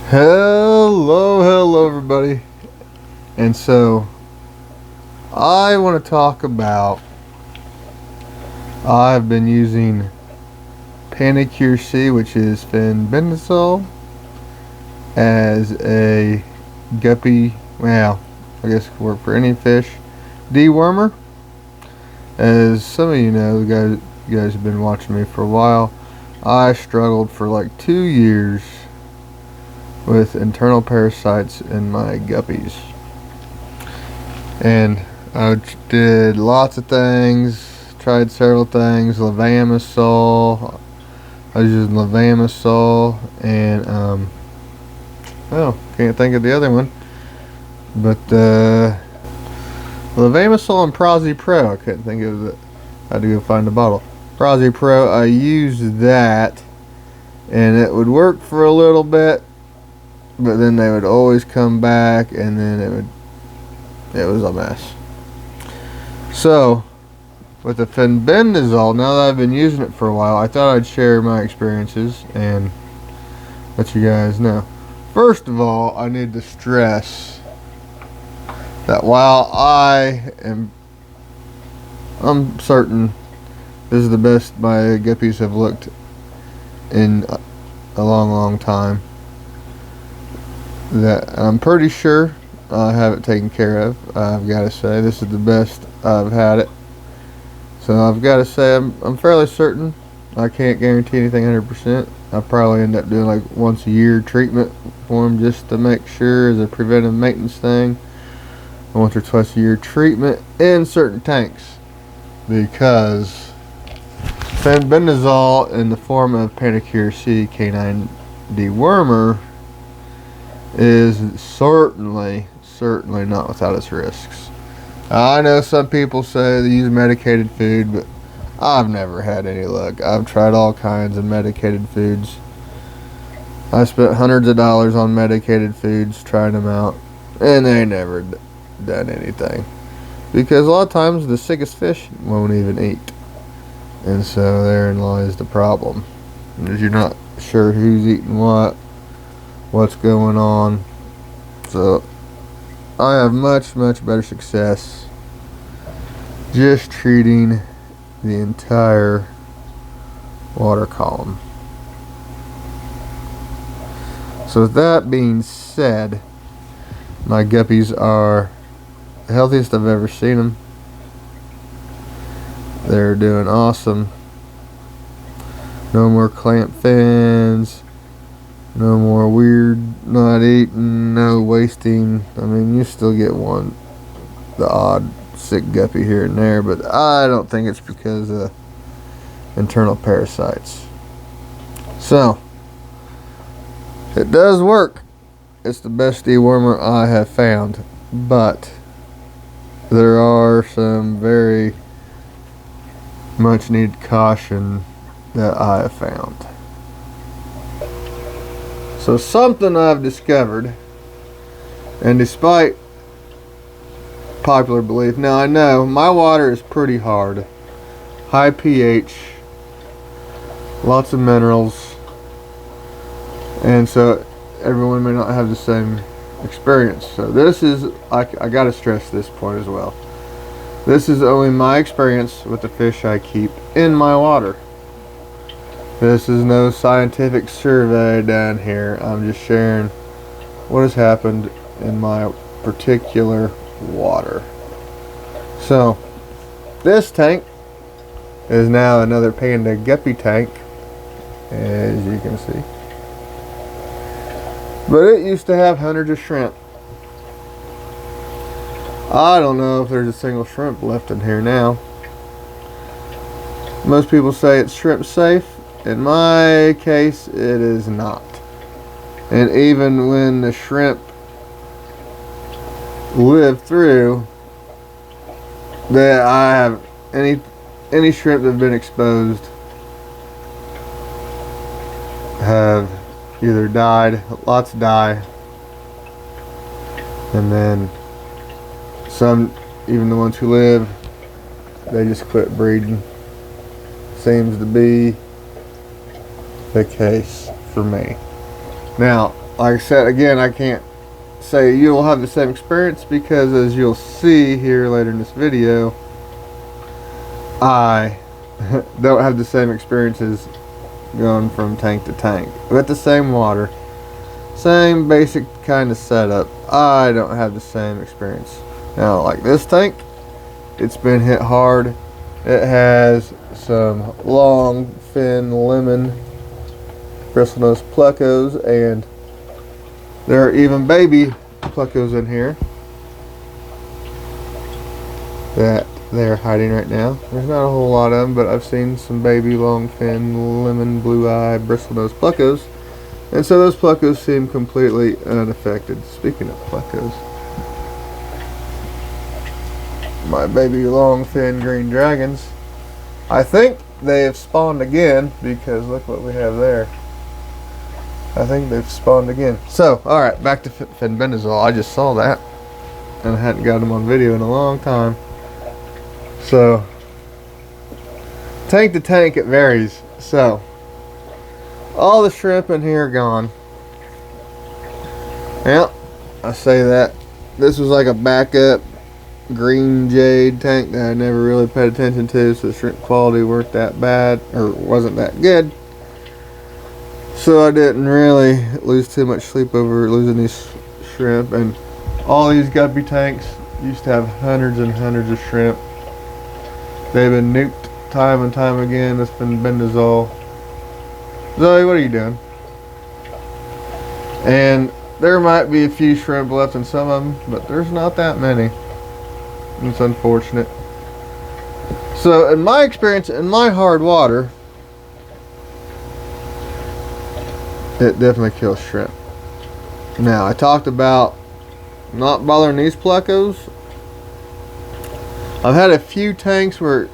Hello everybody. And so I want to talk about, I've been using efficacy, which is Fenbendazole, as a guppy, well, I guess it could work for any fish, dewormer. As some of you know, you guys have been watching me for a while, I struggled for like 2 years with internal parasites in my guppies, and I did lots of things, tried several things. Levamisole, I was using Levamisole, and can't think of the other one, but Levamisole and Prozi Pro, I couldn't think of it. I had to go find the bottle. Prozi Pro, I used that and it would work for a little bit, but then they would always come back, and then it was a mess. So with the Fenbendazole, now that I've been using it for a while, I thought I'd share my experiences and let you guys know. First of all, I need to stress that while I'm certain this is the best my guppies have looked in a long time, that I'm pretty sure I have it taken care of. I've got to say this is the best I've had it, so I've got to say I'm fairly certain. I can't guarantee anything 100%. I probably end up doing like once a year treatment for them just to make sure, as a preventive maintenance thing. Once or twice a year treatment in certain tanks, because Fenbendazole in the form of efficacy canine dewormer is certainly not without its risks. I know some people say they use medicated food, but I've never had any luck. I've tried all kinds of medicated foods. I spent hundreds of dollars on medicated foods trying them out, and they never done anything, because a lot of times the sickest fish won't even eat, and so therein lies the problem, is you're not sure who's eating what's going on. So I have much better success just treating the entire water column. So with that being said, my guppies are the healthiest I've ever seen them. They're doing awesome. No more clamp fins, no more weird not eating, no wasting. I mean, you still get the odd sick guppy here and there, but I don't think it's because of internal parasites. So it does work. It's the best dewormer I have found, but there are some very much needed caution that I have found. So something I've discovered, and despite popular belief, now I know my water is pretty hard, high pH, lots of minerals, and so everyone may not have the same experience. So this is, I gotta stress this point as well. This is only my experience with the fish I keep in my water. This is no scientific survey down here. I'm just sharing what has happened in my particular water. So this tank is now another panda guppy tank, as you can see. But it used to have hundreds of shrimp. I don't know if there's a single shrimp left in here now. Most people say it's shrimp safe. In my case, it is not. And even when the shrimp live through, that I have any shrimp that have been exposed have either died, lots die, and then some, even the ones who live, they just quit breeding. Seems to be the case for me. Now, like I said, again, I can't say you'll have the same experience because, as you'll see here later in this video, I don't have the same experiences going from tank to tank with the same water, same basic kind of setup. I don't have the same experience. Now, like this tank, it's been hit hard. It has some long fin lemon bristlenose plecos, and there are even baby plecos in here that they're hiding right now. There's not a whole lot of them, but I've seen some baby long fin lemon blue eye bristlenose plecos, and so those plecos seem completely unaffected. Speaking of plecos, my baby long fin green dragons, I think they have spawned again, because look what we have there. I think they've spawned again. So, alright, back to Fenbendazole. I just saw that, and I hadn't got them on video in a long time. So, tank to tank, it varies. So, all the shrimp in here are gone. Yeah, I say that. This was like a backup green jade tank that I never really paid attention to, so the shrimp quality weren't that bad, or wasn't that good. So I didn't really lose too much sleep over losing these shrimp. And all these guppy tanks used to have hundreds and hundreds of shrimp. They've been nuked time and time again. It's been Fenbendazole. Zoe, what are you doing? And there might be a few shrimp left in some of them, but there's not that many. It's unfortunate. So in my experience, in my hard water, it definitely kills shrimp. Now, I talked about not bothering these plecos. I've had a few tanks where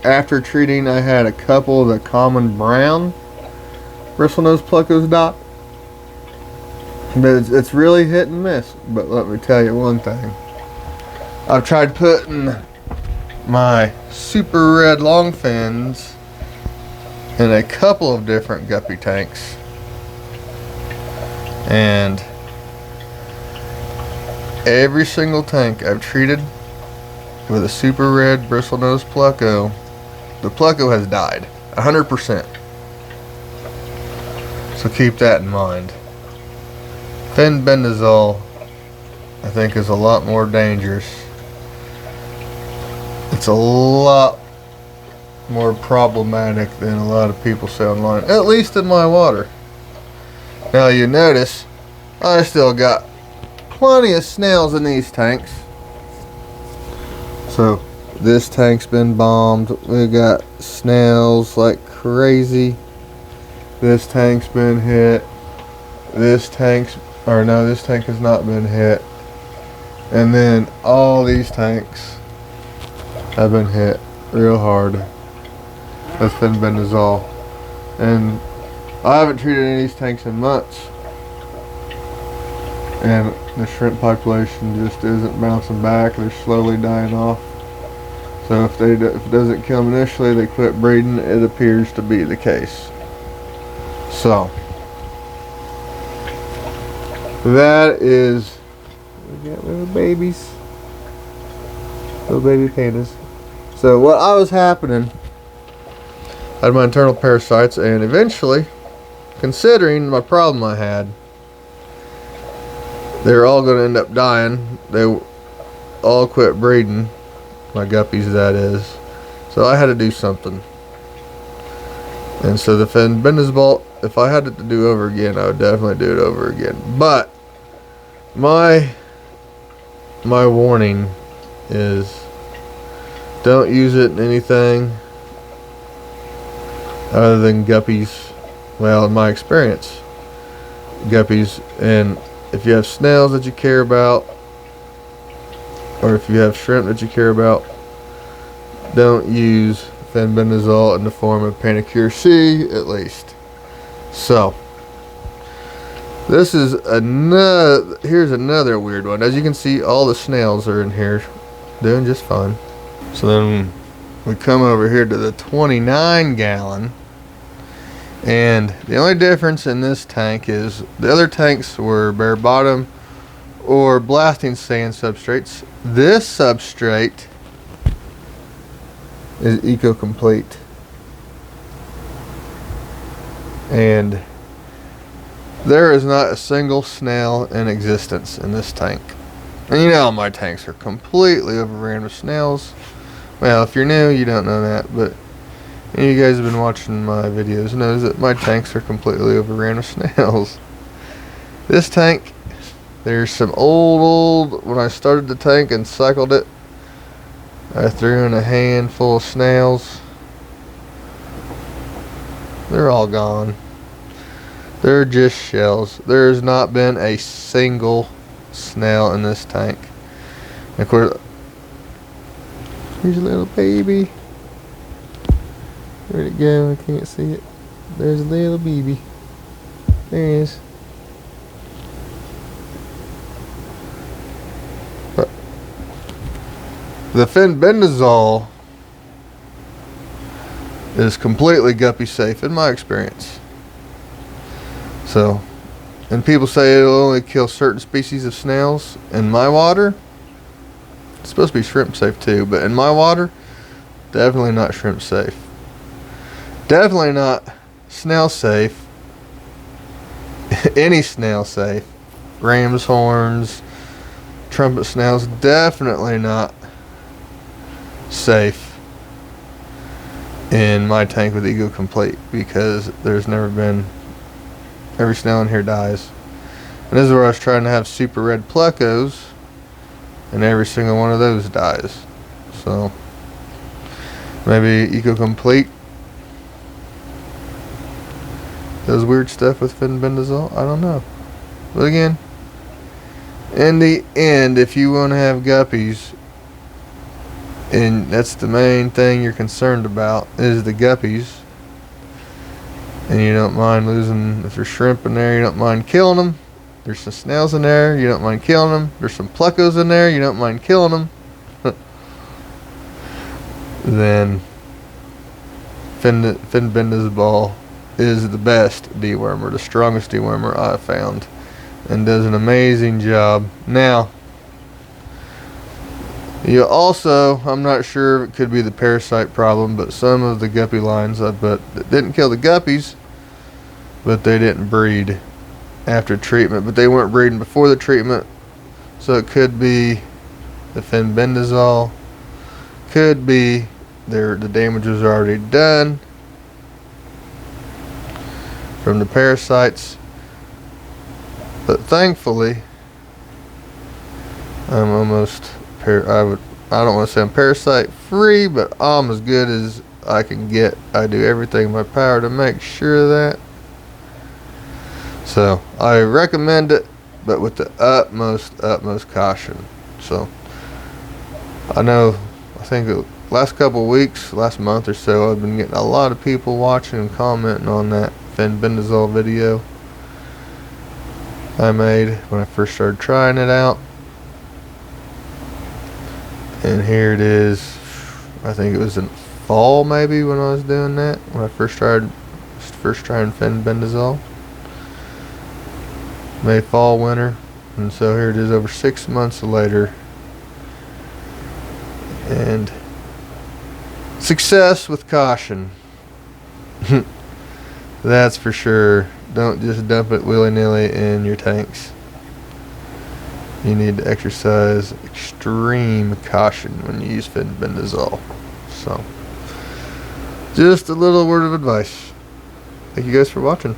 after treating I had a couple of the common brown bristlenose plecos die. But it's really hit and miss. But let me tell you one thing. I've tried putting my super red long fins in a couple of different guppy tanks, and every single tank I've treated with a super red bristlenose pleco, the pleco has died 100%. So keep that in mind. Fenbendazole, I think, is a lot more dangerous. It's a lot more problematic than a lot of people say online, at least in my water. Now you notice I still got plenty of snails in these tanks. So this tank's been bombed. We got snails like crazy. This tank's been hit. This tank has not been hit. And then all these tanks have been hit real hard with Fenbendazole. And I haven't treated any of these tanks in months, and the shrimp population just isn't bouncing back. They're slowly dying off. So if it doesn't kill them initially, they quit breeding. It appears to be the case. So that is, we got little babies, little baby pandas. So what was happening, I had my internal parasites, and eventually, considering my problem I had, they were all going to end up dying. They all quit breeding, my guppies that is. So I had to do something. And so the Fenbendazole, if I had it to do over again, I would definitely do it over again. But my warning is, don't use it in anything other than guppies. Well, in my experience, guppies. And if you have snails that you care about, or if you have shrimp that you care about, don't use Fenbendazole in the form of Panacure C, at least. So this is here's another weird one. As you can see, all the snails are in here doing just fine. So then we come over here to the 29 gallon, And the only difference in this tank is the other tanks were bare bottom or blasting sand substrates. This substrate is eco-complete. And there is not a single snail in existence in this tank. And you know my tanks are completely overran with snails. Well, if you're new, you don't know that, but any of you guys have been watching my videos knows that my tanks are completely overran with snails. This tank, there's some old, when I started the tank and cycled it, I threw in a handful of snails. They're all gone. They're just shells. There's not been a single snail in this tank. And of course, here's a little baby. Where'd it go? I can't see it. There's a little baby. There he is. But the Fenbendazole is completely guppy safe in my experience. So, and people say it'll only kill certain species of snails. In my water, it's supposed to be shrimp safe too, but in my water, definitely not shrimp safe. Definitely not snail safe. Any snail safe. Ram's horns, trumpet snails, definitely not safe in my tank with Ego Complete, because there's never been, every snail in here dies. And this is where I was trying to have super red plecos, and every single one of those dies. So maybe Eco Complete does weird stuff with Fenbendazole. I don't know. But again, in the end, if you want to have guppies, and that's the main thing you're concerned about, is the guppies, and you don't mind losing, if there's shrimp in there, you don't mind killing them. There's some snails in there, you don't mind killing them. There's some plecos in there, you don't mind killing them. Then Fenbendazole is the best dewormer, the strongest dewormer I've found, and does an amazing job. Now, you also, I'm not sure if it could be the parasite problem, but some of the guppy lines, I bet, that didn't kill the guppies, but they didn't breed after treatment, but they weren't breeding before the treatment, so it could be the Fenbendazole, could be the damage was already done from the parasites. But thankfully, I'm almost I don't want to say I'm parasite free, but I'm as good as I can get. I do everything in my power to make sure of that. So I recommend it, but with the utmost caution. So I know, I think the last couple of weeks, last month or so, I've been getting a lot of people watching and commenting on that Fenbendazole video I made when I first started trying it out. And here it is. I think it was in fall maybe when I was doing that, when I first trying Fenbendazole. May, fall, winter. And so here it is over 6 months later. And success with caution. That's for sure. Don't just dump it willy-nilly in your tanks. You need to exercise extreme caution when you use Fenbendazole. So, just a little word of advice. Thank you guys for watching.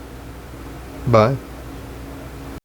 Bye.